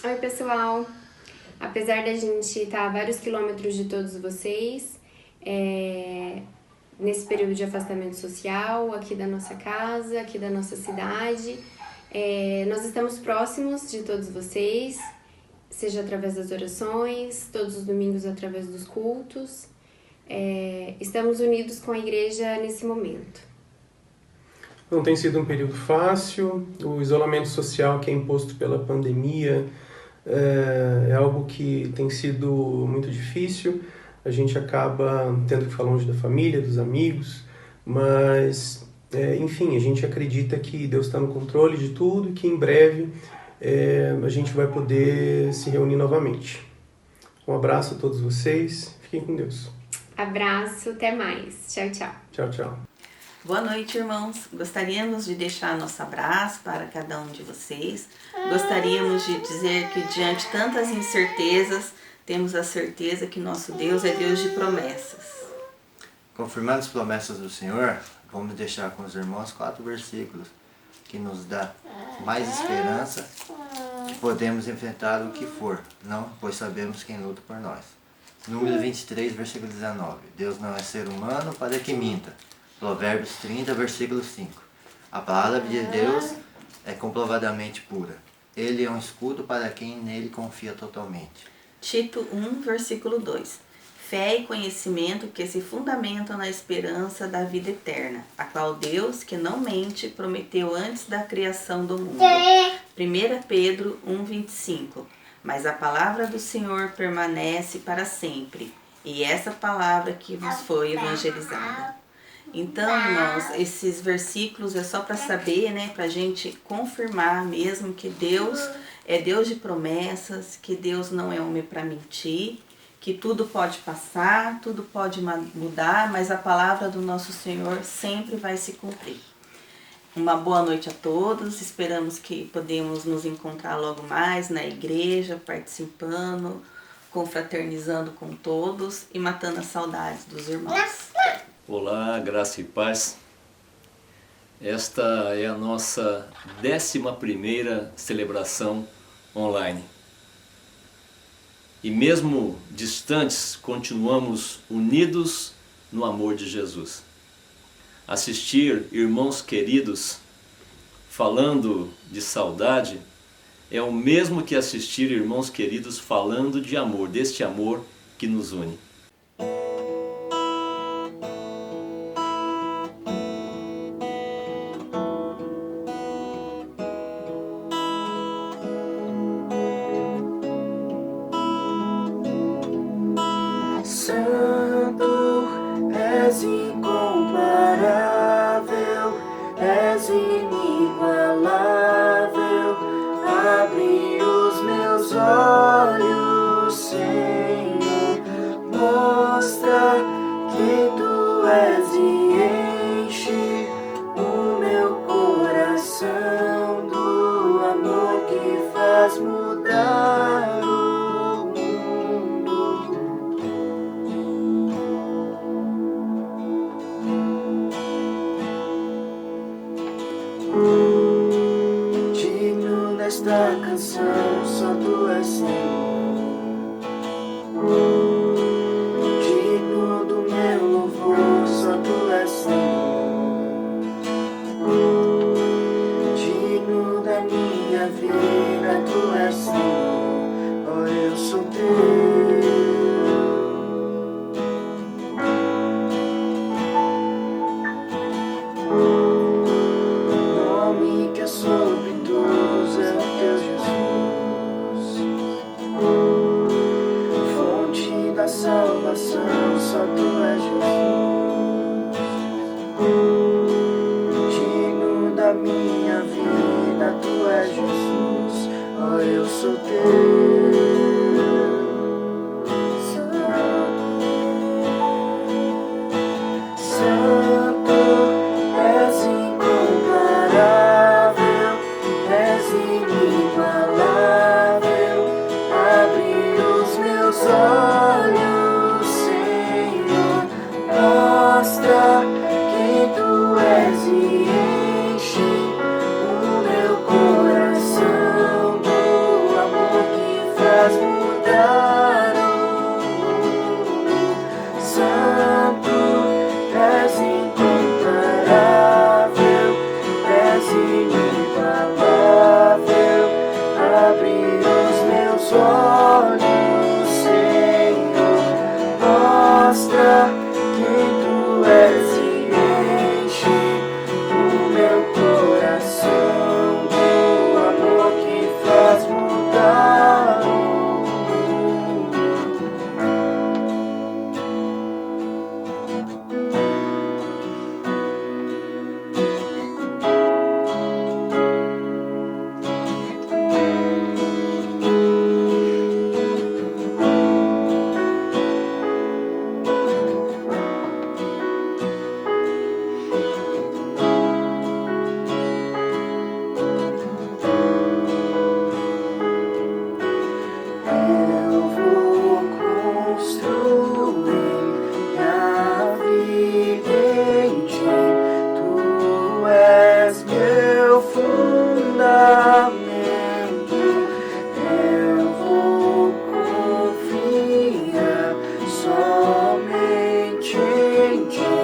Oi, pessoal! Apesar da gente estar a vários quilômetros de todos vocês, nesse período de afastamento social, aqui da nossa casa, aqui da nossa cidade, nós estamos próximos de todos vocês, seja através das orações, todos os domingos através dos cultos. Estamos unidos com a igreja nesse momento. Não tem sido um período fácil, o isolamento social que é imposto pela pandemia é algo que tem sido muito difícil. A gente acaba tendo que ficar longe da família, dos amigos, mas, enfim, a gente acredita que Deus está no controle de tudo e que em breve a gente vai poder se reunir novamente. Um abraço a todos vocês, fiquem com Deus. Abraço, até mais. Tchau, tchau. Tchau, tchau. Boa noite, irmãos. Gostaríamos de deixar nosso abraço para cada um de vocês. Gostaríamos de dizer que diante de tantas incertezas, temos a certeza que nosso Deus é Deus de promessas. Confirmando as promessas do Senhor, vamos deixar com os irmãos 4 versículos que nos dá mais esperança que podemos enfrentar o que for, não, pois sabemos quem luta por nós. Número 23, versículo 19. Deus não é ser humano para que minta. Provérbios 30, versículo 5. A palavra de Deus é comprovadamente pura. Ele é um escudo para quem nele confia totalmente. Tito 1, versículo 2. Fé e conhecimento que se fundamentam na esperança da vida eterna, a qual Deus, que não mente, prometeu antes da criação do mundo. 1 Pedro 1, 25. Mas a palavra do Senhor permanece para sempre, e essa palavra que vos foi evangelizada. Então, irmãos, esses versículos é só para saber, né, para a gente confirmar mesmo que Deus é Deus de promessas, que Deus não é homem para mentir, que tudo pode passar, tudo pode mudar, mas a palavra do nosso Senhor sempre vai se cumprir. Uma boa noite a todos, esperamos que podemos nos encontrar logo mais na igreja, participando, confraternizando com todos e matando as saudades dos irmãos. Olá, graça e paz. Esta é a nossa 11ª celebração online. E mesmo distantes, continuamos unidos no amor de Jesus. Assistir irmãos queridos falando de saudade é o mesmo que assistir irmãos queridos falando de amor, deste amor que nos une. Santo, és incomparável, és inigualável. Abre os meus olhos, Senhor, mostra que tu és e enche o meu coração do amor que faz mudar o digno desta canção, só tu és Senhor. Digno do meu louvor, só tu és Senhor. Digno da minha vida, tu és Senhor. Oh, eu sou teu. Sobre todos é o teu Jesus, fonte da salvação, só tu és Jesus. Digno da minha vida, tu és Jesus. Oh, eu sou teu. Santo, és incomparável, inigualável. Abre os meus olhos, Senhor, mostra que tu és e enche o meu coração do amor meus olhos, Senhor. Mostra quem tu és e enche o meu coração do amor que faz mudar o mundo. Eu vou construir minha vida em ti. Tu és meu fundamento. Eu vou confiar somente em ti.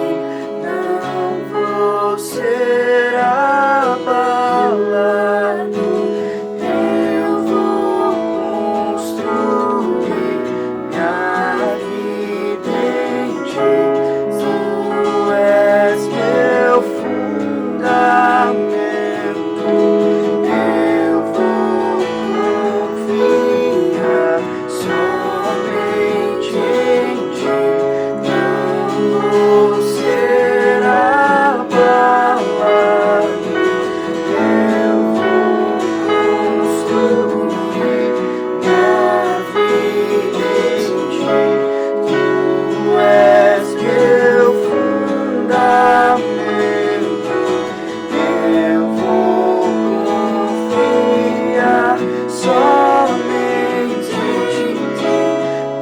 Não vou ser abalado. Eu vou construir minha vida em ti. Tu és meu fundamento. Eu vou confiar somente em ti. Não vou ser abalado. Eu vou construir minha vida em ti. Tu és meu fundamento. Eu vou confiar somente em ti.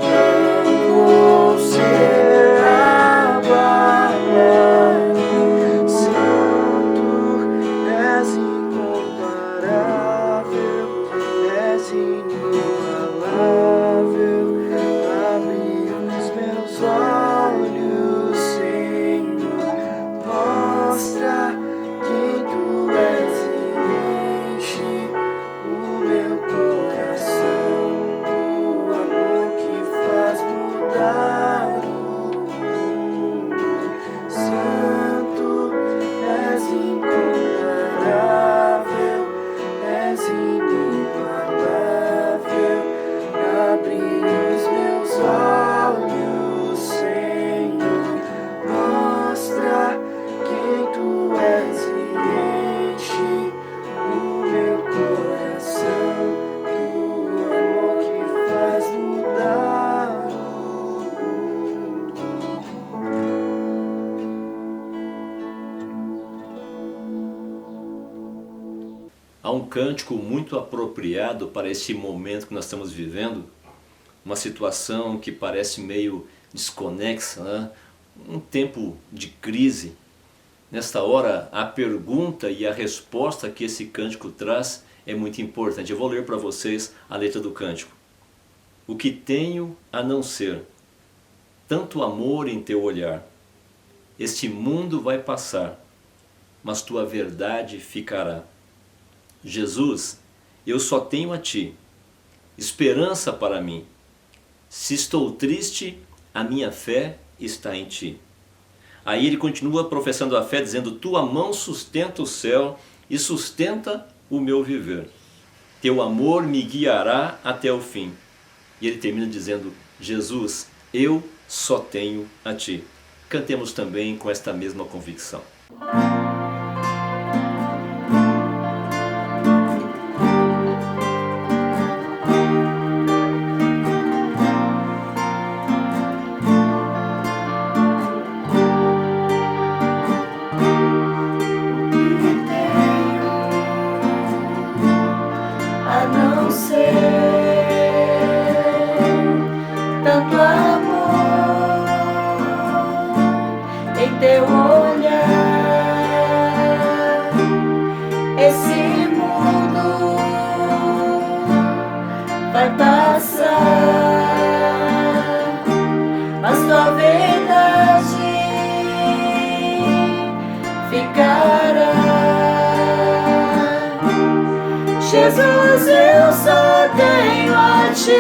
Não vou ser abalado. Santo, és incomparável, és inigualável. Abre os meus olhos, Senhor. Mostra quem tu és e enche o meu coração do amor que faz mudar o mundo. Santo, és incomparável, és inigualável. Abre os meus olhos, Senhor. Mostra quem tu és e enche o meu coração do amor que faz mudar o mundo. Há um cântico muito apropriado para esse momento que nós estamos vivendo, uma situação que parece meio desconexa, né? Um tempo de crise. Nesta hora, a pergunta e a resposta que esse cântico traz é muito importante. Eu vou ler para vocês a letra do cântico. O que tenho a não ser tanto amor em teu olhar? Este mundo vai passar, mas tua verdade ficará. Jesus, eu só tenho a ti, esperança para mim. Se estou triste, a minha fé está em ti. Aí ele continua professando a fé, dizendo: tua mão sustenta o céu e sustenta o meu viver. Teu amor me guiará até o fim. E ele termina dizendo: Jesus, eu só tenho a ti. Cantemos também com esta mesma convicção. A não ser tanto amor em teu olhar. Jesus, eu só tenho a Ti,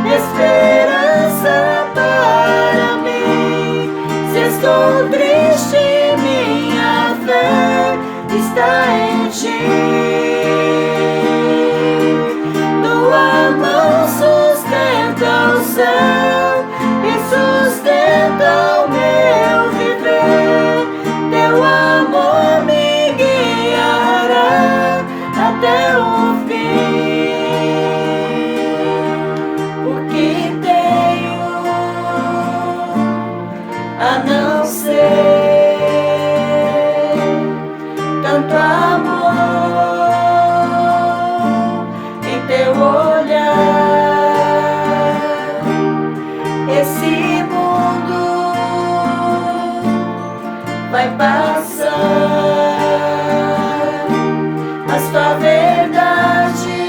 esperança para mim. Se estou triste, minha fé está em Ti. Tua mão sustenta o céu e sustenta o meu viver. Teu amor me guiará até o fim. Porque tenho a não ser tanto amor em teu olhar. Esse mundo vai passar, mas tua verdade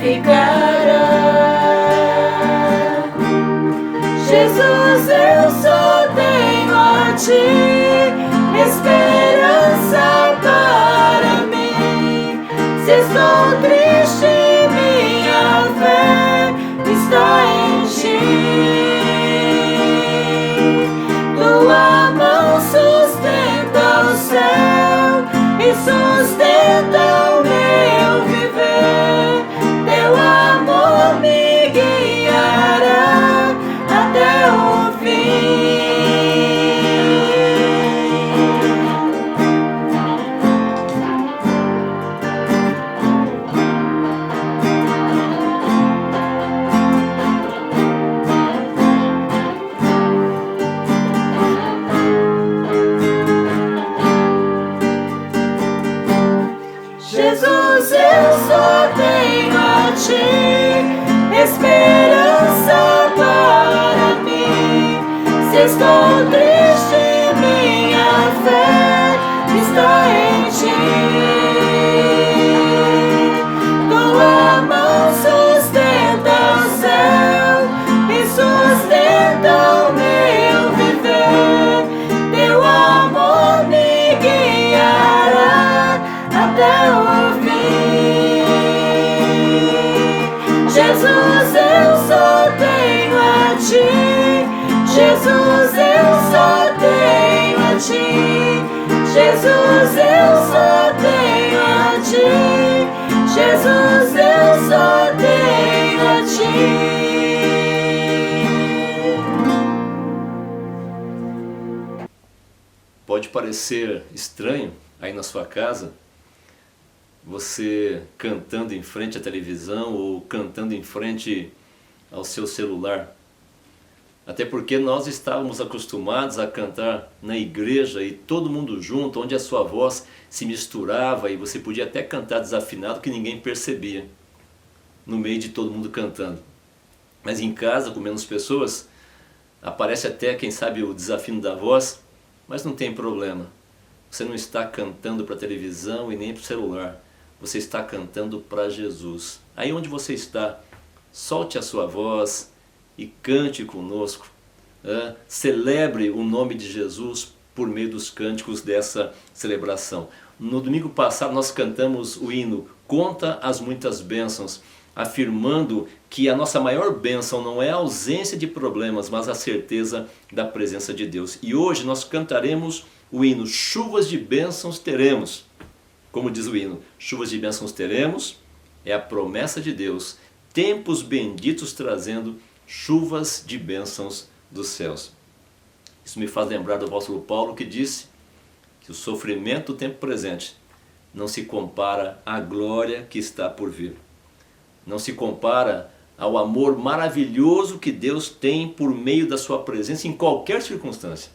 ficará. Jesus, eu só tenho a Ti, esperança para mim. Se estou triste, minha fé está em Ti. Tua mão sustenta o céu e sustenta o meu viver. Teu amor me guiará até o fim. Jesus, eu só tenho a Ti, esperança para mim. Se estou triste, minha fé está em Ti. Tua mão sustenta o céu e sustenta o meu viver. Teu amor me guiará até o fim. Jesus, eu só tenho a Ti. Jesus, eu só tenho a Ti. Jesus, eu só tenho a Ti. Jesus, eu só tenho a Ti. Pode parecer estranho aí na sua casa, você cantando em frente à televisão ou cantando em frente ao seu celular. Até porque nós estávamos acostumados a cantar na igreja e todo mundo junto, onde a sua voz se misturava e você podia até cantar desafinado que ninguém percebia, no meio de todo mundo cantando. Mas em casa, com menos pessoas, aparece até, quem sabe, o desafino da voz, mas não tem problema. Você não está cantando para a televisão e nem para o celular. Você está cantando para Jesus. Aí onde você está, solte a sua voz e cante conosco. Celebre o nome de Jesus por meio dos cânticos dessa celebração. No domingo passado nós cantamos o hino Conta as Muitas Bênçãos, afirmando que a nossa maior bênção não é a ausência de problemas, mas a certeza da presença de Deus. E hoje nós cantaremos o hino Chuvas de Bênçãos Teremos. Como diz o hino, chuvas de bênçãos teremos, é a promessa de Deus, tempos benditos trazendo chuvas de bênçãos dos céus. Isso me faz lembrar do apóstolo Paulo, que disse que o sofrimento do tempo presente não se compara à glória que está por vir. Não se compara ao amor maravilhoso que Deus tem por meio da sua presença em qualquer circunstância.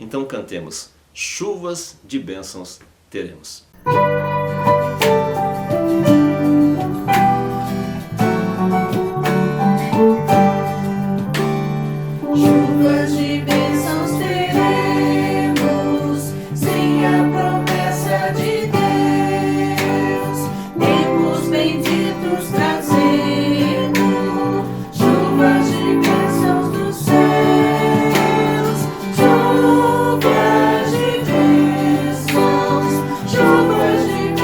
Então cantemos, chuvas de bênçãos teremos. Chuvas de bênçãos teremos, sem a promessa de Deus, tempos benditos trazendo, chuvas de bênçãos dos céus, chuvas de bênçãos, chuvas de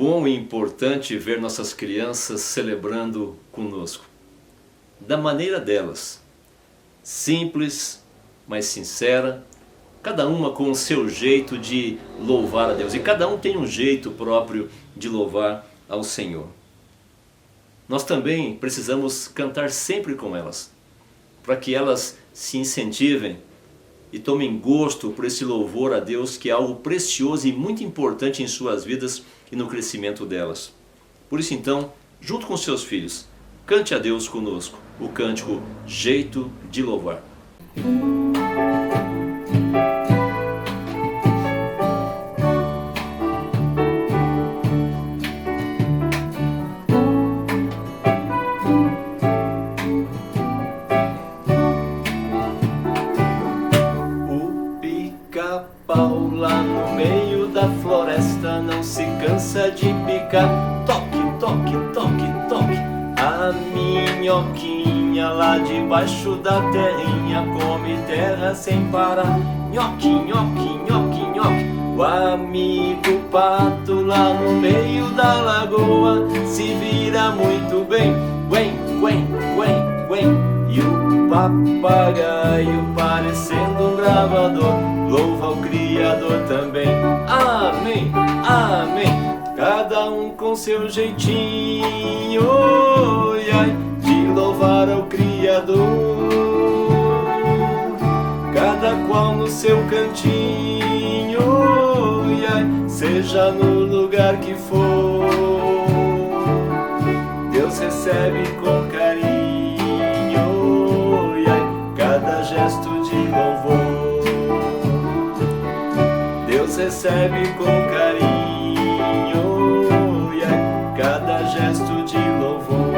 bom e importante ver nossas crianças celebrando conosco, da maneira delas, simples, mas sincera, cada uma com o seu jeito de louvar a Deus. E cada um tem um jeito próprio de louvar ao Senhor. Nós também precisamos cantar sempre com elas, para que elas se incentivem e tomem gosto por esse louvor a Deus, que é algo precioso e muito importante em suas vidas e no crescimento delas. Por isso então, junto com seus filhos, cante a Deus conosco o cântico Jeito de Louvar. Lá no meio da floresta não se cansa de picar. Toque, toque, toque, toque. A minhoquinha lá debaixo da terrinha come terra sem parar. Nhoque, nhoque, nhoque, nhoque. O amigo pato lá no meio da lagoa se vira muito bem. Quen, quen, quen, quen. E o papagaio parecendo um gravador louva o Criador também. Amém, amém. Cada um com seu jeitinho, oi, ai, de louvar ao Criador. Cada qual no seu cantinho, oi, ai, seja no lugar que for, Deus recebe com carinho, oi, ai, cada gesto de louvor. Deus recebe com carinho, yeah, cada gesto de louvor.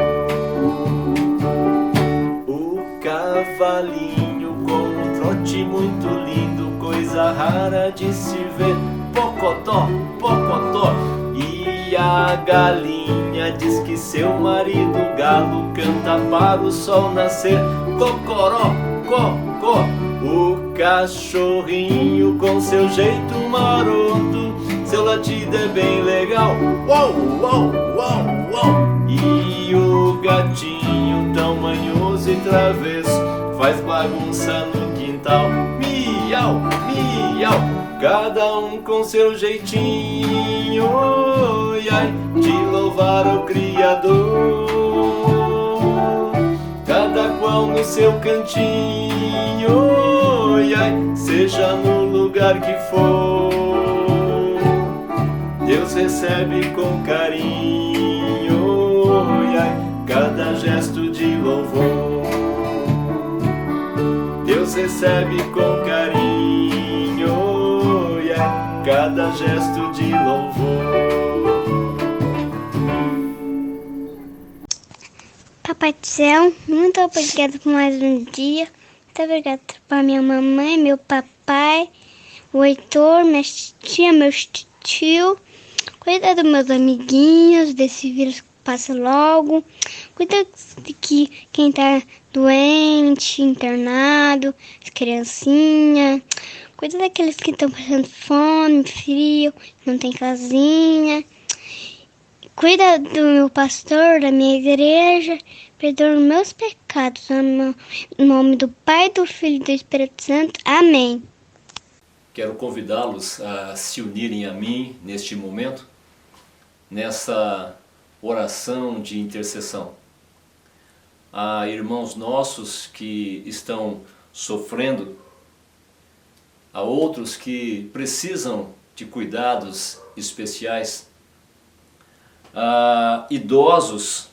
O cavalinho com um trote muito lindo, coisa rara de se ver. Pocotó, pocotó. E a galinha diz que seu marido galo canta para o sol nascer. Cocoró, cocó. O cachorrinho com seu jeito maroto, seu latido é bem legal. Uau, uau, uau, uau. E o gatinho tão manhoso e travesso faz bagunça no quintal. Miau, miau. Cada um com seu jeitinho, oi, ai, de louvar ao Criador. Cada qual no seu cantinho, oi, ai, seja no lugar que for, Deus recebe com carinho, oi, ai, cada gesto de louvor. Deus recebe com carinho, oi, ai, cada gesto de louvor. Papai do céu, muito obrigado por mais um dia. Muito obrigado para minha mamãe, meu papai, o Heitor, minha tia, meus tio. Cuida dos meus amiguinhos, desse vírus que passa logo. Cuida de que quem tá doente, internado, as criancinhas. Cuida daqueles que estão passando fome, frio, não tem casinha. Cuida do meu pastor, da minha igreja, perdoa os meus pecados. No nome do Pai, do Filho e do Espírito Santo. Amém. Quero convidá-los a se unirem a mim neste momento, nessa oração de intercessão. Há irmãos nossos que estão sofrendo, há outros que precisam de cuidados especiais, há idosos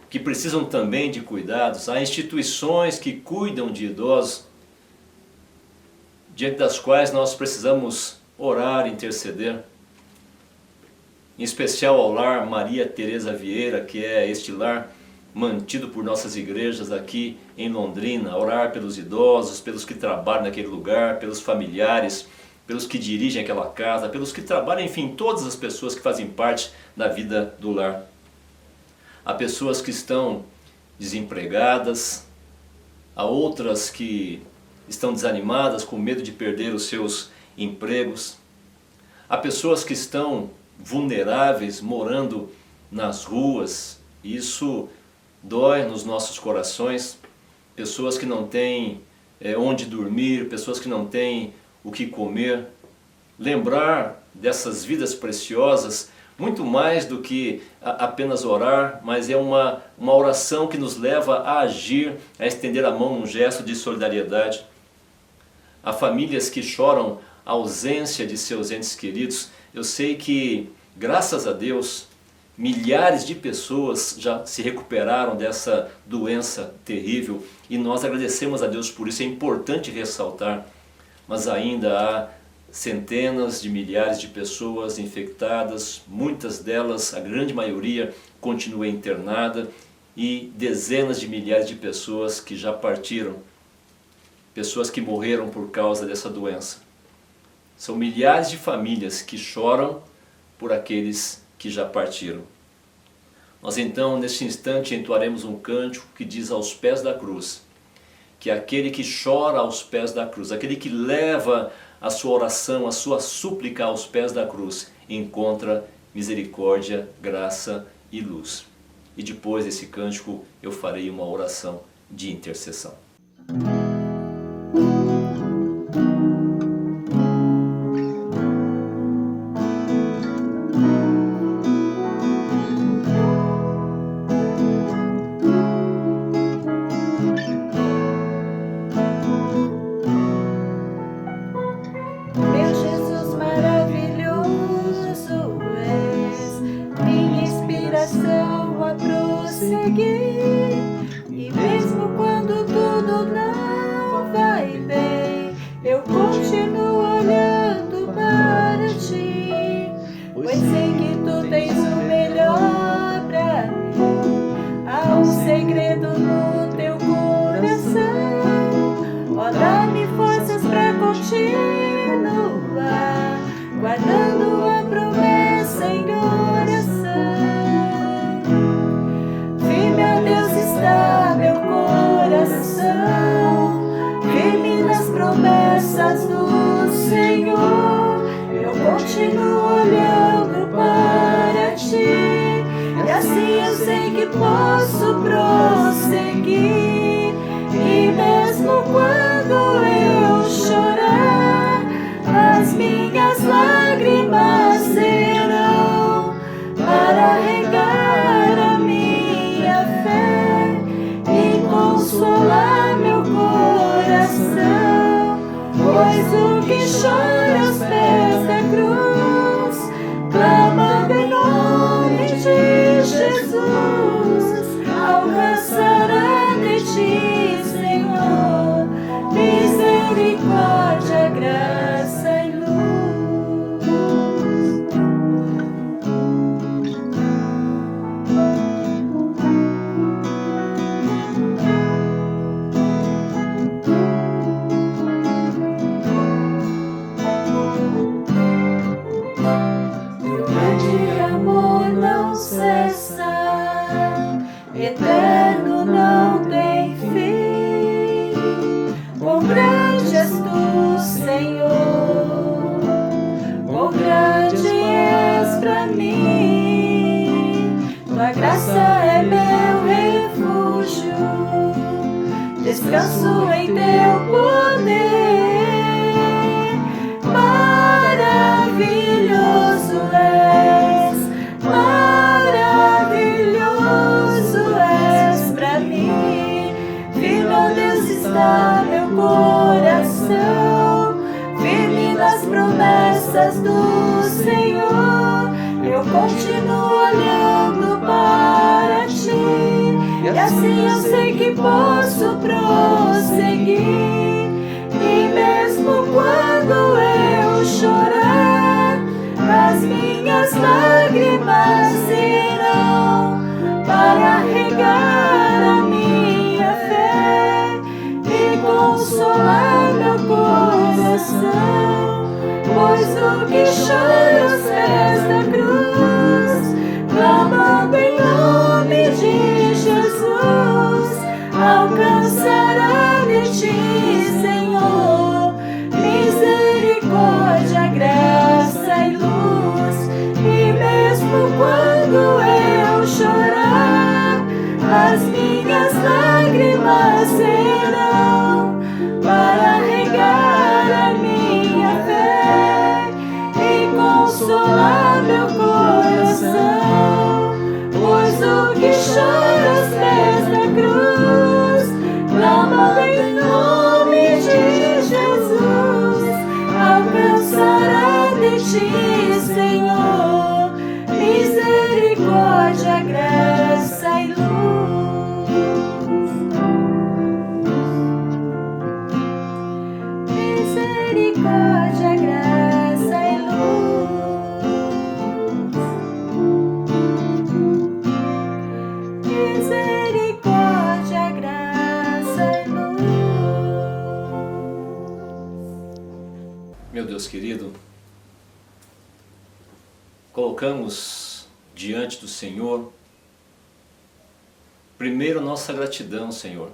que precisam também de cuidados, há instituições que cuidam de idosos, diante das quais nós precisamos orar, interceder, em especial ao lar Maria Teresa Vieira, que é este lar mantido por nossas igrejas aqui em Londrina, orar pelos idosos, pelos que trabalham naquele lugar, pelos familiares, pelos que dirigem aquela casa, pelos que trabalham, enfim, todas as pessoas que fazem parte da vida do lar. Há pessoas que estão desempregadas, há outras que estão desanimadas, com medo de perder os seus empregos. Há pessoas que estão vulneráveis morando nas ruas. Isso dói nos nossos corações. Pessoas que não têm onde dormir, pessoas que não têm o que comer. Lembrar dessas vidas preciosas, muito mais do que apenas orar, mas é uma oração que nos leva a agir, a estender a mão num gesto de solidariedade. Há famílias que choram a ausência de seus entes queridos. Eu sei que, graças a Deus, milhares de pessoas já se recuperaram dessa doença terrível e nós agradecemos a Deus por isso. É importante ressaltar, mas ainda há centenas de milhares de pessoas infectadas, muitas delas, a grande maioria, continua internada, e dezenas de milhares de pessoas que já partiram, pessoas que morreram por causa dessa doença. São milhares de famílias que choram por aqueles que já partiram. Nós então, neste instante, entoaremos um cântico que diz aos pés da cruz, que aquele que chora aos pés da cruz, aquele que leva a sua oração, a sua súplica aos pés da cruz, encontra misericórdia, graça e luz. E depois desse cântico eu farei uma oração de intercessão. E mesmo quando tudo não vai bem, eu continuo olhando para ti, pois sei que tu tens o melhor pra mim. Há um segredo no teu coração, ó, dá-me forças pra continuar, guardando a promessa em oração. Está meu coração firme nas promessas do Senhor. Eu continuo olhando para ti, e assim eu sei que posso prosseguir. E mesmo quando eu chorar, as minhas lágrimas serão para regar a minha fé e consolar meu coração, pois o que chora aos pés da cruz, clamando em nome de Jesus, alcançará de ti, Senhor, misericórdia, graça e luz. Eterno não tem fim, quão grande és tu, Senhor, quão grande és pra mim. Tua graça é meu refúgio, descanso em teu poder. Maravilhoso és, maravilhoso és pra mim. Firme, ó Deus, está meu coração, firme nas promessas do Senhor. Eu continuo olhando para ti, e assim eu sei que posso prosseguir. E mesmo quando eu chorar, as minhas lágrimas irão para regar a minha fé e consolar meu coração, pois o que chora aos pés da cruz, clamando em nome de Jesus, alcançará de ti, Senhor, misericórdia, graça e luz. E as minhas lágrimas serão para regar a minha fé e consolar meu coração, pois o que chora aos pés da cruz clama em nome de Jesus, alcançará de ti, Senhor, misericórdia, graça e luz. Misericórdia, graça e luz. Misericórdia, graça e luz. Meu Deus querido, colocamos diante do Senhor primeiro nossa gratidão, Senhor,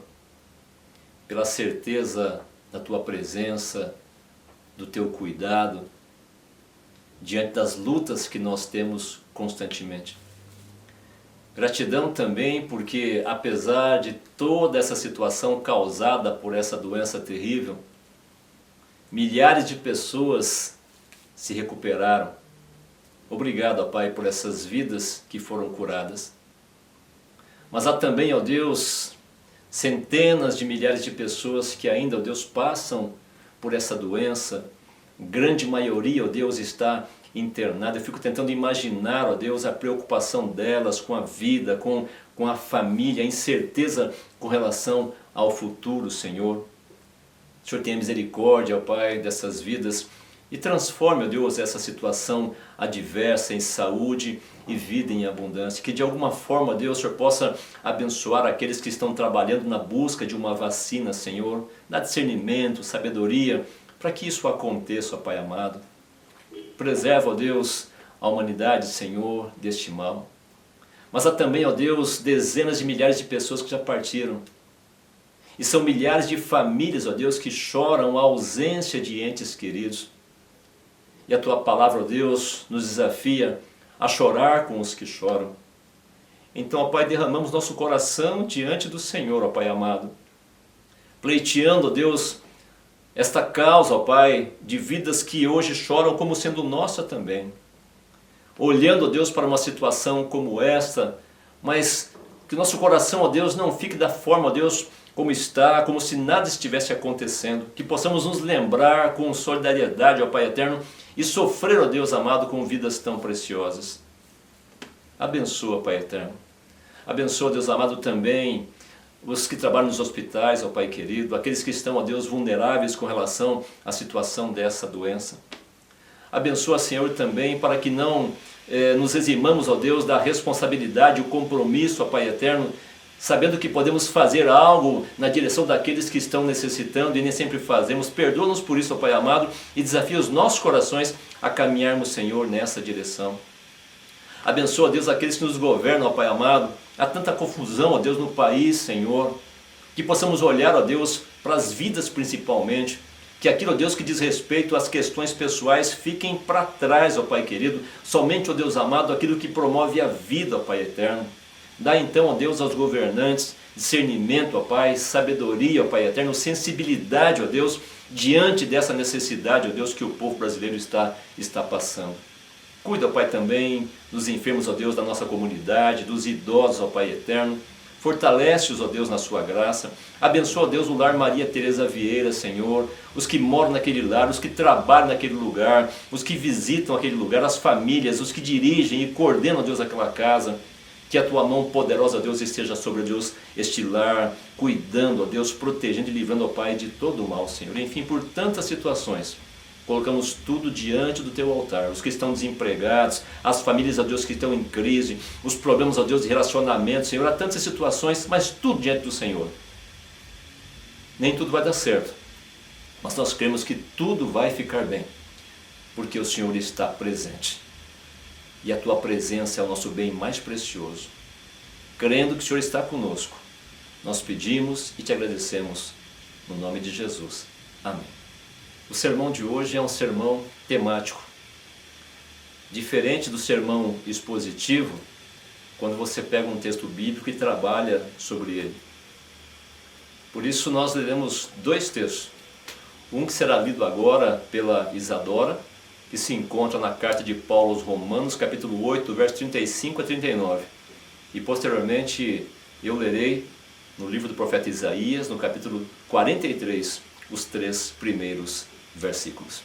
pela certeza da Tua presença, do Teu cuidado, diante das lutas que nós temos constantemente. Gratidão também porque, apesar de toda essa situação causada por essa doença terrível, milhares de pessoas se recuperaram. Obrigado, ó Pai, por essas vidas que foram curadas. Mas há também, ó Deus, centenas de milhares de pessoas que ainda, ó Deus, passam por essa doença. Grande maioria, ó Deus, está internada. Eu fico tentando imaginar, ó Deus, a preocupação delas com a vida, com a família, a incerteza com relação ao futuro, Senhor. O Senhor tenha misericórdia, ó Pai, dessas vidas e transforme, ó Deus, essa situação adversa em saúde e vida em abundância. Que de alguma forma, Deus, o Senhor possa abençoar aqueles que estão trabalhando na busca de uma vacina, Senhor. Dá discernimento, sabedoria, para que isso aconteça, ó Pai amado. Preserva, ó Deus, a humanidade, Senhor, deste mal. Mas há também, ó Deus, dezenas de milhares de pessoas que já partiram. E são milhares de famílias, ó Deus, que choram a ausência de entes queridos. E a Tua palavra, ó Deus, nos desafia a chorar com os que choram. Então, ó Pai, derramamos nosso coração diante do Senhor, ó Pai amado, pleiteando, ó Deus, esta causa, ó Pai, de vidas que hoje choram como sendo nossa também. Olhando, ó Deus, para uma situação como esta, mas que nosso coração, ó Deus, não fique da forma, ó Deus, como está, como se nada estivesse acontecendo. Que possamos nos lembrar com solidariedade, ó Pai eterno, e sofrer, ó Deus amado, com vidas tão preciosas. Abençoa, Pai eterno. Abençoa, Deus amado, também os que trabalham nos hospitais, ó Pai querido, aqueles que estão, ó Deus, vulneráveis com relação à situação dessa doença. Abençoa, Senhor, também para que não nos eximamos, ó Deus, da responsabilidade, o compromisso, ó Pai eterno, sabendo que podemos fazer algo na direção daqueles que estão necessitando e nem sempre fazemos. Perdoa-nos por isso, ó Pai amado, e desafia os nossos corações a caminharmos, Senhor, nessa direção. Abençoa, Deus, aqueles que nos governam, ó Pai amado. Há tanta confusão, ó Deus, no país, Senhor, que possamos olhar, ó Deus, para as vidas principalmente, que aquilo, ó Deus, que diz respeito às questões pessoais fiquem para trás, ó Pai querido, somente, ó Deus amado, aquilo que promove a vida, ó Pai eterno. Dá então, ó Deus, aos governantes discernimento, ó Pai, sabedoria, ó Pai eterno, sensibilidade, ó Deus, diante dessa necessidade, ó Deus, que o povo brasileiro está passando. Cuida, ó Pai, também dos enfermos, ó Deus, da nossa comunidade, dos idosos, ó Pai eterno. Fortalece-os, ó Deus, na sua graça. Abençoa, ó Deus, o lar Maria Teresa Vieira, Senhor, os que moram naquele lar, os que trabalham naquele lugar, os que visitam aquele lugar, as famílias, os que dirigem e coordenam, ó Deus, aquela casa. Que a Tua mão poderosa, ó Deus, esteja sobre, ó Deus, este lar, cuidando, ó Deus, protegendo e livrando, ó Pai, de todo o mal, Senhor. Enfim, por tantas situações, colocamos tudo diante do Teu altar. Os que estão desempregados, as famílias, ó Deus, que estão em crise, os problemas, ó Deus, de relacionamento, Senhor. Há tantas situações, mas tudo diante do Senhor. Nem tudo vai dar certo, mas nós cremos que tudo vai ficar bem, porque o Senhor está presente. E a Tua presença é o nosso bem mais precioso. Crendo que o Senhor está conosco, nós pedimos e Te agradecemos, no nome de Jesus. Amém. O sermão de hoje é um sermão temático. Diferente do sermão expositivo, quando você pega um texto bíblico e trabalha sobre ele. Por isso nós leremos 2 textos. Um que será lido agora pela Isadora, que se encontra na carta de Paulo aos Romanos, capítulo 8, versos 35 a 39. E posteriormente eu lerei no livro do profeta Isaías, no capítulo 43, os 3 primeiros versículos.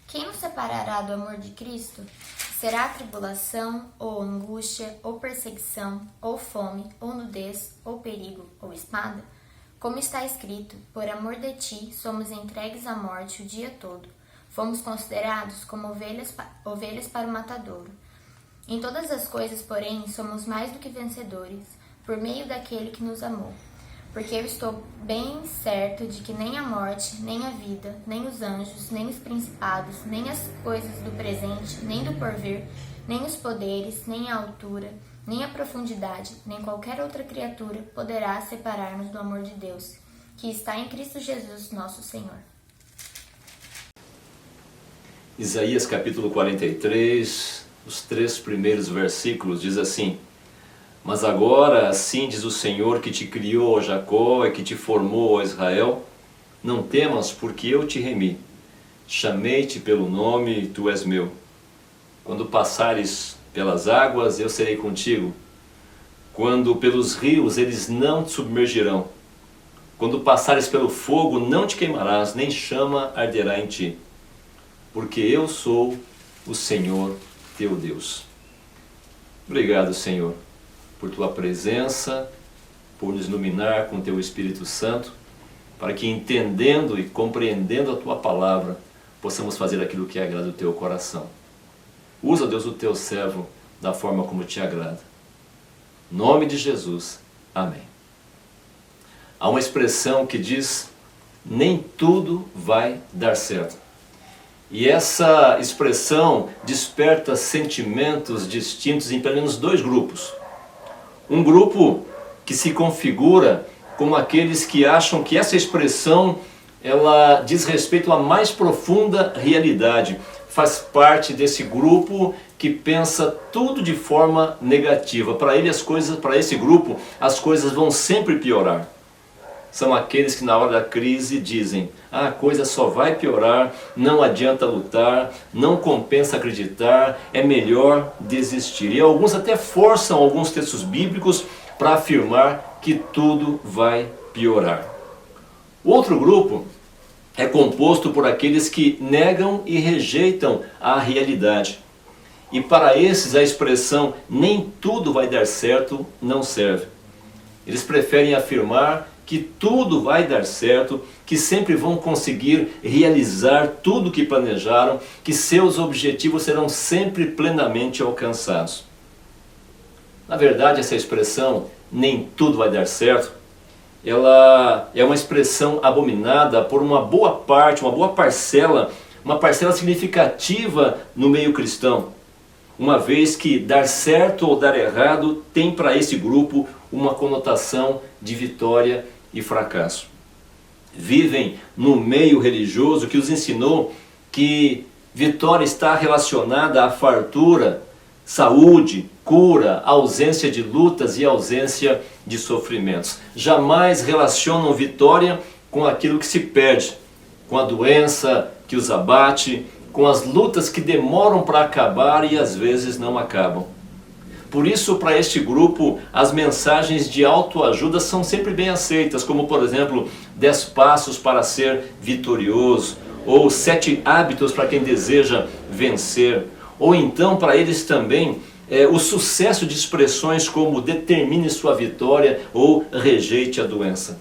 Quem nos separará do amor de Cristo? Será a tribulação, ou angústia, ou perseguição, ou fome, ou nudez, ou perigo, ou espada? Como está escrito, por amor de ti somos entregues à morte o dia todo. Fomos considerados como ovelhas para o matadouro. Em todas as coisas, porém, somos mais do que vencedores, por meio daquele que nos amou. Porque eu estou bem certo de que nem a morte, nem a vida, nem os anjos, nem os principados, nem as coisas do presente, nem do porvir, nem os poderes, nem a altura, nem a profundidade, nem qualquer outra criatura poderá separar-nos do amor de Deus, que está em Cristo Jesus, nosso Senhor. Isaías capítulo 43, os 3 primeiros versículos, diz assim: Mas agora, assim diz o Senhor que te criou, ó Jacó, e que te formou, ó Israel, não temas, porque eu te remi. Chamei-te pelo nome, e tu és meu. Quando passares pelas águas, eu serei contigo. Quando pelos rios, eles não te submergirão. Quando passares pelo fogo, não te queimarás, nem chama arderá em ti. Porque eu sou o Senhor teu Deus. Obrigado, Senhor, por tua presença, por nos iluminar com teu Espírito Santo, para que entendendo e compreendendo a tua palavra, possamos fazer aquilo que agrada o teu coração. Usa, Deus, o teu servo da forma como te agrada. Em nome de Jesus. Amém. Há uma expressão que diz: nem tudo vai dar certo. E essa expressão desperta sentimentos distintos em pelo menos 2 grupos. Um grupo que se configura como aqueles que acham que essa expressão ela diz respeito à mais profunda realidade. Faz parte desse grupo que pensa tudo de forma negativa. Para esse grupo, as coisas vão sempre piorar. São aqueles que na hora da crise dizem: a coisa só vai piorar, não adianta lutar, não compensa acreditar, é melhor desistir. E alguns até forçam alguns textos bíblicos para afirmar que tudo vai piorar. O outro grupo é composto por aqueles que negam e rejeitam a realidade. E para esses a expressão nem tudo vai dar certo não serve. Eles preferem afirmar que tudo vai dar certo, que sempre vão conseguir realizar tudo o que planejaram, que seus objetivos serão sempre plenamente alcançados. Na verdade, essa expressão, nem tudo vai dar certo, ela é uma expressão abominada por uma boa parte, uma boa parcela, uma parcela significativa no meio cristão. Uma vez que dar certo ou dar errado tem para esse grupo uma conotação de vitória e fracasso. Vivem no meio religioso que os ensinou que vitória está relacionada à fartura, saúde, cura, ausência de lutas e ausência de sofrimentos. Jamais relacionam vitória com aquilo que se perde, com a doença que os abate, com as lutas que demoram para acabar e às vezes não acabam. Por isso, para este grupo, as mensagens de autoajuda são sempre bem aceitas, como por exemplo, 10 passos para ser vitorioso, ou 7 hábitos para quem deseja vencer, ou então para eles também o sucesso de expressões como determine sua vitória ou rejeite a doença.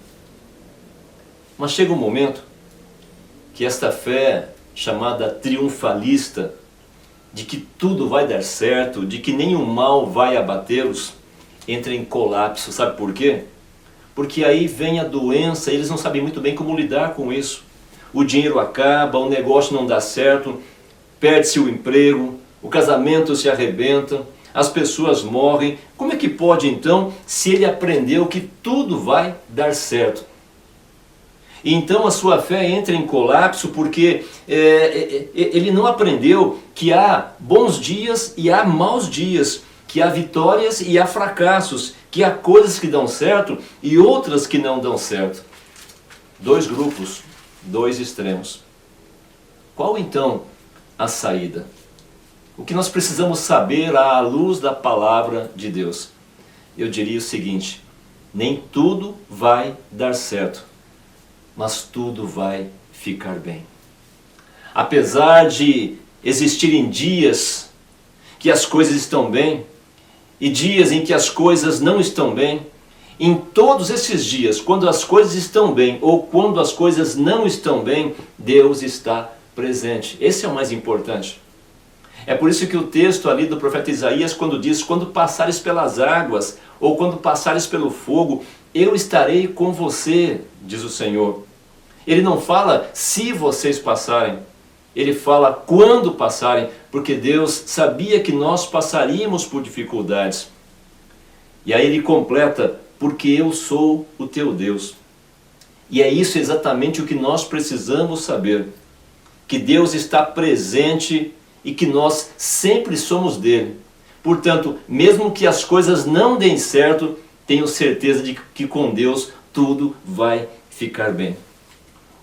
Mas chega um momento que esta fé chamada triunfalista, de que tudo vai dar certo, de que nenhum mal vai abatê-los, entra em colapso. Sabe por quê? Porque aí vem a doença e eles não sabem muito bem como lidar com isso. O dinheiro acaba, o negócio não dá certo, perde-se o emprego, o casamento se arrebenta, as pessoas morrem. Como é que pode então, se ele aprendeu que tudo vai dar certo? E então a sua fé entra em colapso porque ele não aprendeu que há bons dias e há maus dias, que que há vitórias e há fracassos, que há coisas que dão certo e outras que não dão certo. Dois grupos, dois extremos. Qual então a saída? O que nós precisamos saber à luz da palavra de Deus? Eu diria o seguinte: nem tudo vai dar certo, mas tudo vai ficar bem. Apesar de existirem dias que as coisas estão bem e dias em que as coisas não estão bem, em todos esses dias, quando as coisas estão bem ou quando as coisas não estão bem, Deus está presente. Esse é o mais importante. É por isso que o texto ali do profeta Isaías, quando diz: quando passares pelas águas ou quando passares pelo fogo, eu estarei com você, diz o Senhor. Ele não fala se vocês passarem, ele fala quando passarem, porque Deus sabia que nós passaríamos por dificuldades. E aí ele completa: porque eu sou o teu Deus. E é isso exatamente o que nós precisamos saber, que Deus está presente e que nós sempre somos dele. Portanto, mesmo que as coisas não deem certo, tenho certeza de que com Deus tudo vai ficar bem.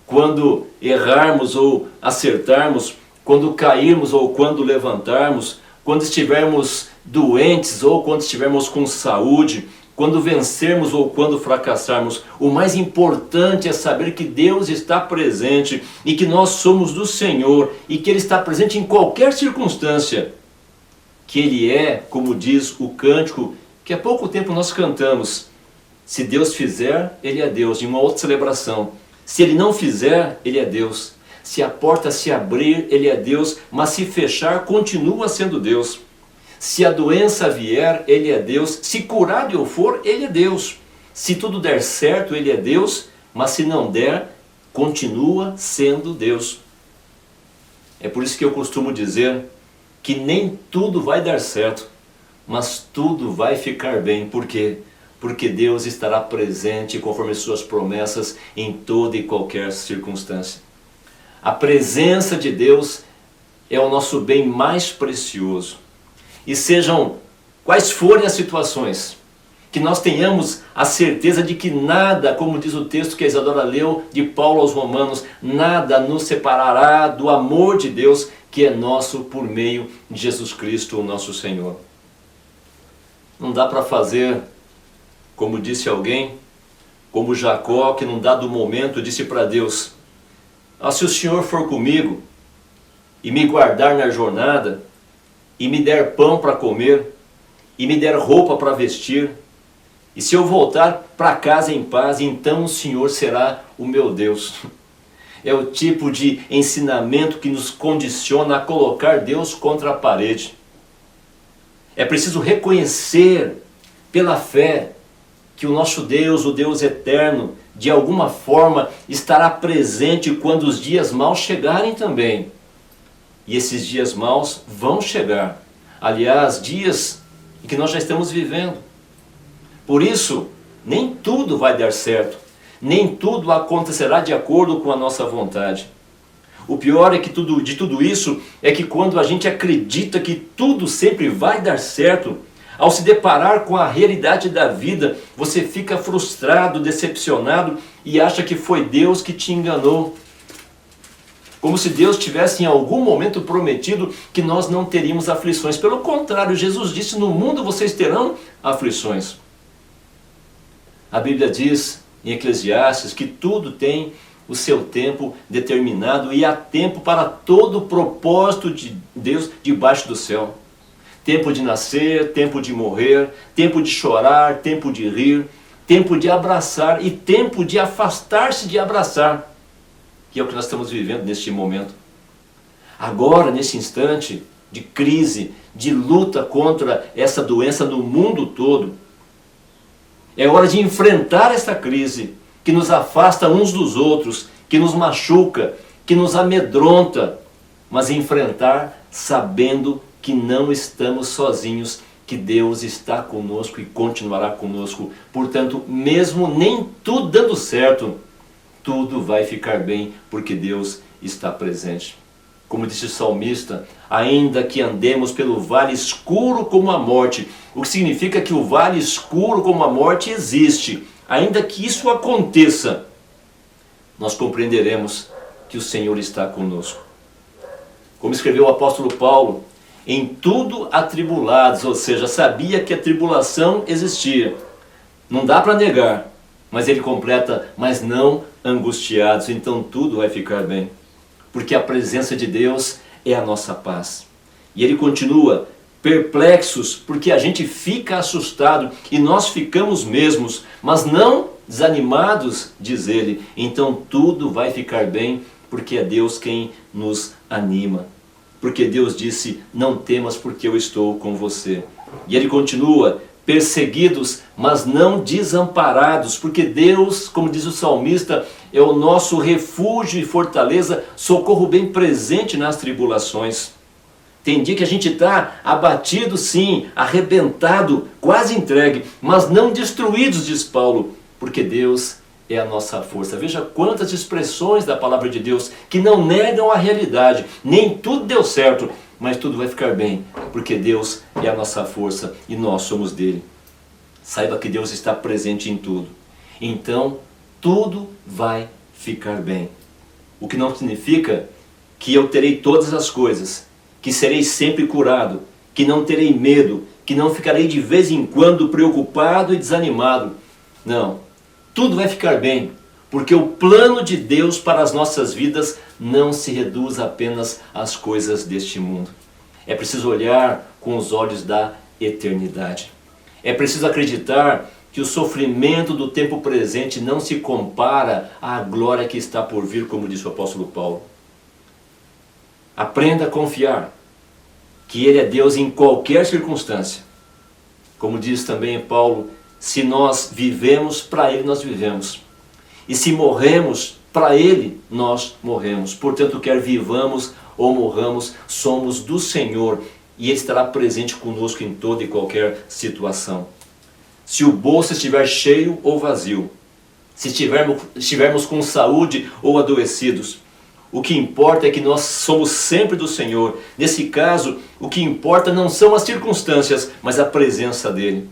Quando errarmos ou acertarmos, quando cairmos ou quando levantarmos, quando estivermos doentes ou quando estivermos com saúde, quando vencermos ou quando fracassarmos, o mais importante é saber que Deus está presente e que nós somos do Senhor e que Ele está presente em qualquer circunstância. Que Ele é, como diz o cântico que há pouco tempo nós cantamos: se Deus fizer, Ele é Deus, em uma outra celebração. Se Ele não fizer, Ele é Deus. Se a porta se abrir, Ele é Deus, mas se fechar, continua sendo Deus. Se a doença vier, Ele é Deus. Se curado eu for, Ele é Deus. Se tudo der certo, Ele é Deus. Mas se não der, continua sendo Deus. É por isso que eu costumo dizer que nem tudo vai dar certo, mas tudo vai ficar bem. Por quê? Porque Deus estará presente conforme suas promessas em toda e qualquer circunstância. A presença de Deus é o nosso bem mais precioso. E sejam quais forem as situações, que nós tenhamos a certeza de que nada, como diz o texto que a Isadora leu de Paulo aos Romanos, nada nos separará do amor de Deus que é nosso por meio de Jesus Cristo, o nosso Senhor. Não dá para fazer, como disse alguém, como Jacó, que num dado momento disse para Deus: se o Senhor for comigo e me guardar na jornada, e me der pão para comer, e me der roupa para vestir, e se eu voltar para casa em paz, então o Senhor será o meu Deus. É o tipo de ensinamento que nos condiciona a colocar Deus contra a parede. É preciso reconhecer pela fé que o nosso Deus, o Deus eterno, de alguma forma estará presente quando os dias maus chegarem também. E esses dias maus vão chegar. Aliás, dias em que nós já estamos vivendo. Por isso, nem tudo vai dar certo. Nem tudo acontecerá de acordo com a nossa vontade. O pior é que de tudo isso é que quando a gente acredita que tudo sempre vai dar certo, ao se deparar com a realidade da vida, você fica frustrado, decepcionado e acha que foi Deus que te enganou. Como se Deus tivesse em algum momento prometido que nós não teríamos aflições. Pelo contrário, Jesus disse: no mundo vocês terão aflições. A Bíblia diz em Eclesiastes que tudo tem o seu tempo determinado e há tempo para todo o propósito de Deus debaixo do céu. Tempo de nascer, tempo de morrer, tempo de chorar, tempo de rir, tempo de abraçar e tempo de afastar-se de abraçar. Que é o que nós estamos vivendo neste momento. Agora, nesse instante de crise, de luta contra essa doença no mundo todo, é hora de enfrentar essa crise que nos afasta uns dos outros, que nos machuca, que nos amedronta, mas enfrentar sabendo que não estamos sozinhos, que Deus está conosco e continuará conosco. Portanto, mesmo nem tudo dando certo, tudo vai ficar bem, porque Deus está presente. Como disse o salmista, ainda que andemos pelo vale escuro como a morte, o que significa que o vale escuro como a morte existe. Ainda que isso aconteça, nós compreenderemos que o Senhor está conosco. Como escreveu o apóstolo Paulo, em tudo atribulados, ou seja, sabia que a tribulação existia. Não dá para negar, mas ele completa, mas não angustiados, então tudo vai ficar bem. Porque a presença de Deus é a nossa paz. E ele continua, perplexos, porque a gente fica assustado, e nós ficamos mesmos, mas não desanimados, diz ele. Então tudo vai ficar bem, porque é Deus quem nos anima. Porque Deus disse, não temas porque eu estou com você. E ele continua, perseguidos, mas não desamparados, porque Deus, como diz o salmista, é o nosso refúgio e fortaleza, socorro bem presente nas tribulações. Tem dia que a gente está abatido sim, arrebentado, quase entregue, mas não destruídos, diz Paulo, porque Deus é a nossa força. Veja quantas expressões da palavra de Deus que não negam a realidade. Nem tudo deu certo, mas tudo vai ficar bem, porque Deus é a nossa força e nós somos dele. Saiba que Deus está presente em tudo. Então, tudo vai ficar bem. O que não significa que eu terei todas as coisas, que serei sempre curado, que não terei medo, que não ficarei de vez em quando preocupado e desanimado. Não, tudo vai ficar bem, porque o plano de Deus para as nossas vidas não se reduz apenas às coisas deste mundo. É preciso olhar com os olhos da eternidade. É preciso acreditar que o sofrimento do tempo presente não se compara à glória que está por vir, como disse o apóstolo Paulo. Aprenda a confiar que Ele é Deus em qualquer circunstância. Como diz também Paulo, se nós vivemos, para Ele nós vivemos. E se morremos, para Ele nós morremos. Portanto, quer vivamos ou morramos, somos do Senhor e Ele estará presente conosco em toda e qualquer situação. Se o bolso estiver cheio ou vazio, se estivermos com saúde ou adoecidos, o que importa é que nós somos sempre do Senhor. Nesse caso, o que importa não são as circunstâncias, mas a presença dEle.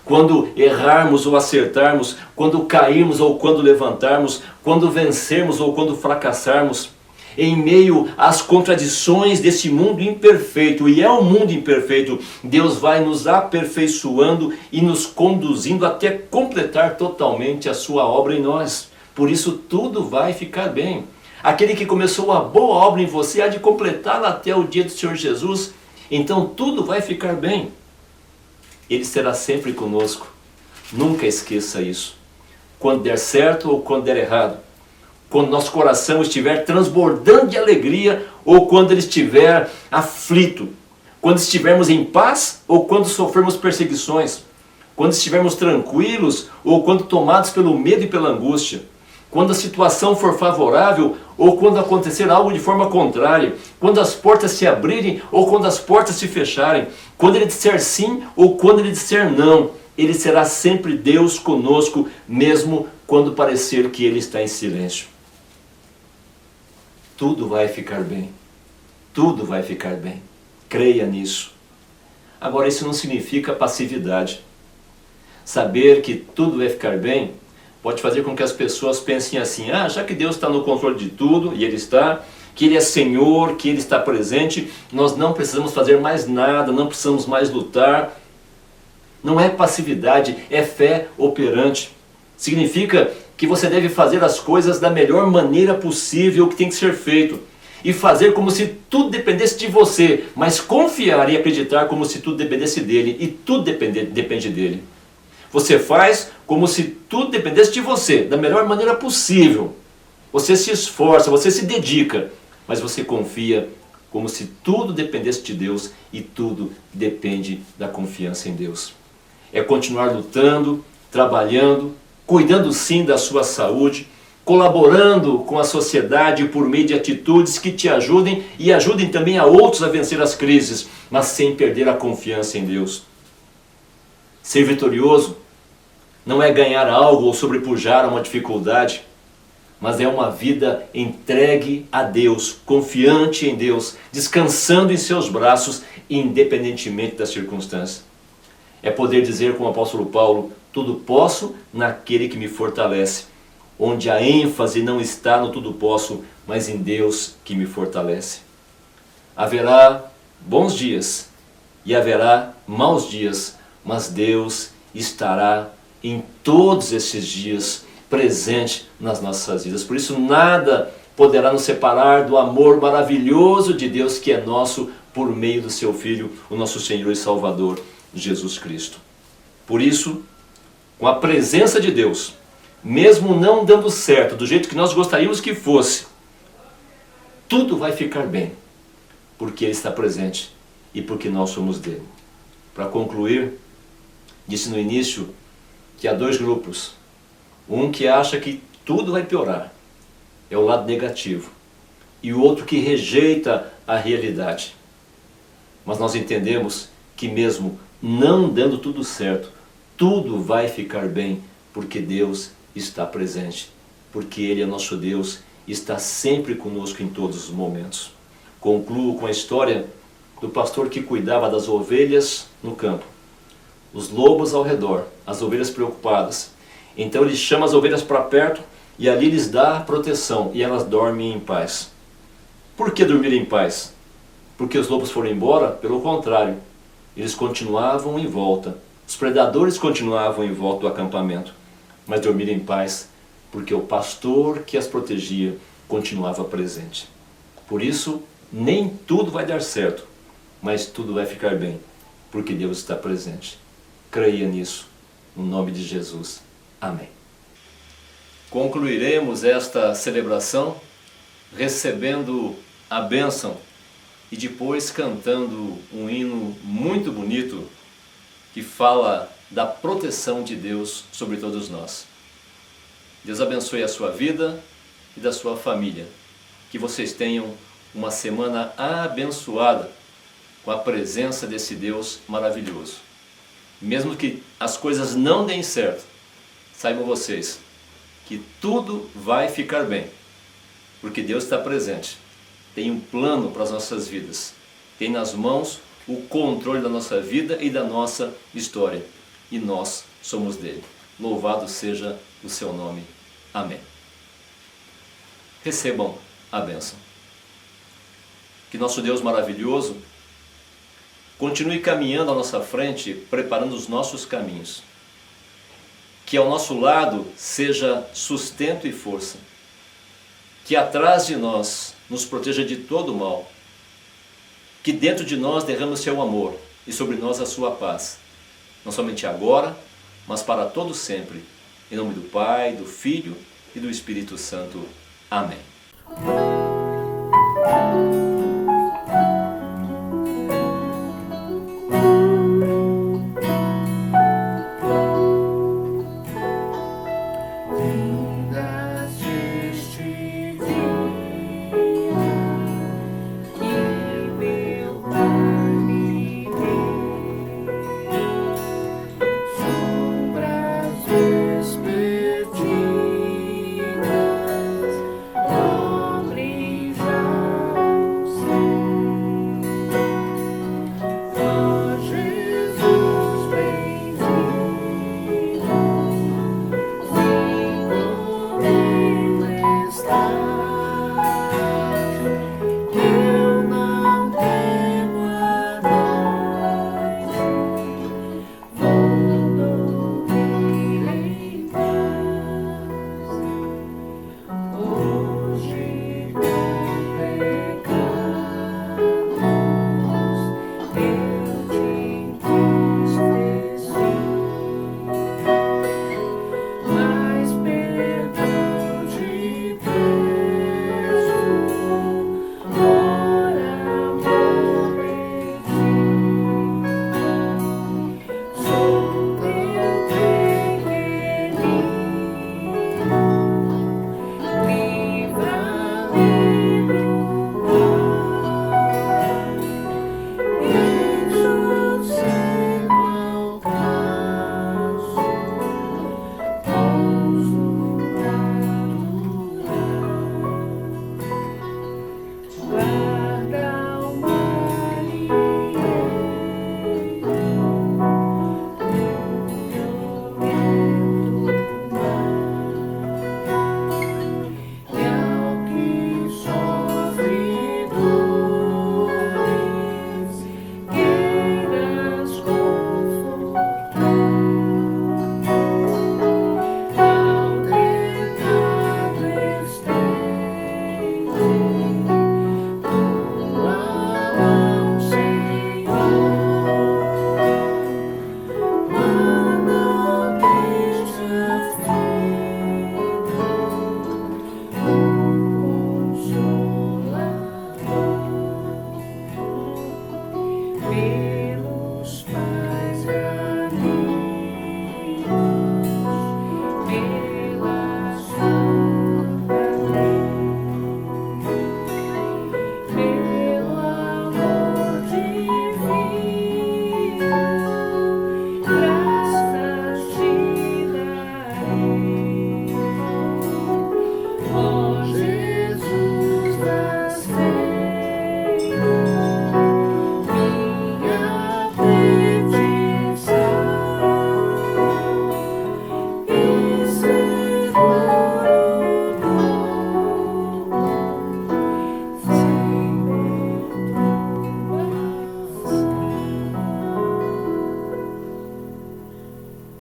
Quando errarmos ou acertarmos, quando cairmos ou quando levantarmos, quando vencermos ou quando fracassarmos, em meio às contradições desse mundo imperfeito, e é um mundo imperfeito, Deus vai nos aperfeiçoando e nos conduzindo até completar totalmente a sua obra em nós. Por isso tudo vai ficar bem. Aquele que começou a boa obra em você há de completá-la até o dia do Senhor Jesus. Então tudo vai ficar bem. Ele será sempre conosco. Nunca esqueça isso. Quando der certo ou quando der errado. Quando nosso coração estiver transbordando de alegria ou quando ele estiver aflito. Quando estivermos em paz ou quando sofrermos perseguições. Quando estivermos tranquilos ou quando tomados pelo medo e pela angústia. Quando a situação for favorável ou quando acontecer algo de forma contrária. Quando as portas se abrirem ou quando as portas se fecharem. Quando ele disser sim ou quando ele disser não. Ele será sempre Deus conosco, mesmo quando parecer que ele está em silêncio. Tudo vai ficar bem. Tudo vai ficar bem. Creia nisso. Agora, isso não significa passividade. Saber que tudo vai ficar bem pode fazer com que as pessoas pensem assim, já que Deus está no controle de tudo, e Ele está, que Ele é Senhor, que Ele está presente, nós não precisamos fazer mais nada, não precisamos mais lutar. Não é passividade, é fé operante. Significa que você deve fazer as coisas da melhor maneira possível que tem que ser feito. E fazer como se tudo dependesse de você, mas confiar e acreditar como se tudo dependesse dele, e tudo depende dele. Você faz como se tudo dependesse de você, da melhor maneira possível. Você se esforça, você se dedica, mas você confia como se tudo dependesse de Deus e tudo depende da confiança em Deus. É continuar lutando, trabalhando, cuidando sim da sua saúde, colaborando com a sociedade por meio de atitudes que te ajudem e ajudem também a outros a vencer as crises, mas sem perder a confiança em Deus. Ser vitorioso não é ganhar algo ou sobrepujar uma dificuldade, mas é uma vida entregue a Deus, confiante em Deus, descansando em seus braços, independentemente das circunstâncias. É poder dizer com o apóstolo Paulo, tudo posso naquele que me fortalece, onde a ênfase não está no tudo posso, mas em Deus que me fortalece. Haverá bons dias e haverá maus dias, mas Deus estará em todos esses dias presente nas nossas vidas. Por isso nada poderá nos separar do amor maravilhoso de Deus que é nosso por meio do seu Filho, o nosso Senhor e Salvador, Jesus Cristo. Por isso, com a presença de Deus, mesmo não dando certo do jeito que nós gostaríamos que fosse, tudo vai ficar bem, porque Ele está presente e porque nós somos dele. Para concluir, disse no início que há dois grupos. Um que acha que tudo vai piorar, é o lado negativo, e o outro que rejeita a realidade. Mas nós entendemos que mesmo não dando tudo certo, tudo vai ficar bem, porque Deus está presente, porque Ele é nosso Deus e está sempre conosco em todos os momentos. Concluo com a história do pastor que cuidava das ovelhas no campo. Os lobos ao redor, as ovelhas preocupadas. Então ele chama as ovelhas para perto e ali lhes dá proteção e elas dormem em paz. Por que dormir em paz? Porque os lobos foram embora? Pelo contrário, eles continuavam em volta. Os predadores continuavam em volta do acampamento, mas dormiram em paz porque o pastor que as protegia continuava presente. Por isso, nem tudo vai dar certo, mas tudo vai ficar bem, porque Deus está presente. Creia nisso, no nome de Jesus. Amém. Concluiremos esta celebração recebendo a bênção e depois cantando um hino muito bonito que fala da proteção de Deus sobre todos nós. Deus abençoe a sua vida e da sua família. Que vocês tenham uma semana abençoada com a presença desse Deus maravilhoso. Mesmo que as coisas não deem certo, saibam vocês que tudo vai ficar bem, porque Deus está presente. Tem um plano para as nossas vidas. Tem nas mãos o controle da nossa vida e da nossa história. E nós somos dele. Louvado seja o seu nome. Amém. Recebam a bênção. Que nosso Deus maravilhoso continue caminhando à nossa frente, preparando os nossos caminhos. Que ao nosso lado seja sustento e força. Que atrás de nós nos proteja de todo o mal. Que dentro de nós derrame o seu amor e sobre nós a sua paz. Não somente agora, mas para todo sempre. Em nome do Pai, do Filho e do Espírito Santo. Amém.